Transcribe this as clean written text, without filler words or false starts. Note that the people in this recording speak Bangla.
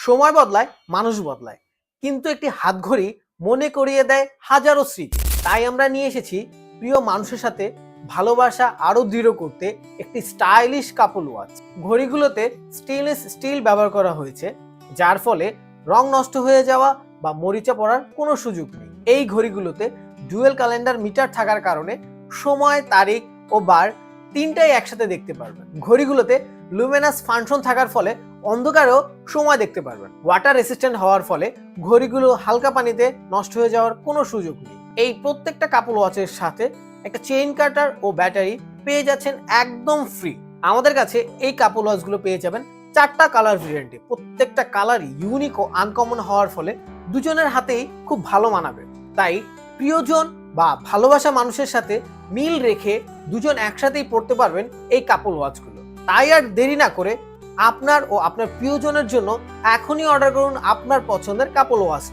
সময় বদলায়, মানুষ বদলায়, কিন্তু একটি হাত ঘড়ি মনে করিয়ে দেয় হাজারো স্মৃতি। তাই আমরা নিয়ে এসেছি প্রিয় মানুষের সাথে ভালোবাসা আরো দৃঢ় করতে একটি স্টাইলিশ কাপল ওয়াচ। ঘড়িগুলোতে স্টেনলেস স্টিল ব্যবহার করা হয়েছে, যার ফলে রং নষ্ট হয়ে যাওয়া বা মরিচা পড়ার কোনো সুযোগ নেই। এই ঘড়িগুলোতে ডুয়েল ক্যালেন্ডার মিটার থাকার কারণে সময়, তারিখ ও বার তিনটাই একসাথে দেখতে পারবেন। ঘড়িগুলোতে লুমিনাস ফাংশন থাকার ফলে অন্ধকারেও সময় দেখতে পারবেন। ওয়াটার রেসিস্ট্যান্ট হওয়ার ফলে ঘড়িগুলো হালকা পানিতে নষ্ট হয়ে যাওয়ার কোনো সুযোগ নেই। এই প্রত্যেকটা কাপল ওয়াচের সাথে একটা চেইন কাটার ও ব্যাটারি পেয়ে যাচ্ছেন একদম ফ্রি। আমাদের কাছে এই কাপল ওয়াচগুলো পেয়ে যাবেন 4টা কালার ভেরিয়েন্টে। প্রত্যেকটা কালার ইউনিক ও আনকমন হওয়ার ফলে দুজনের হাতেই খুব ভালো মানাবে। তাই প্রিয়জন বা ভালোবাসা মানুষের সাথে মিল রেখে দুজন একসাথেই পড়তে পারবেন এই কাপল ওয়াচগুলো। তাই আর দেরি না করে আপনার ও আপনার প্রিয়জনের জন্য এখনই অর্ডার করুন আপনার পছন্দের কাপল ওয়াচ।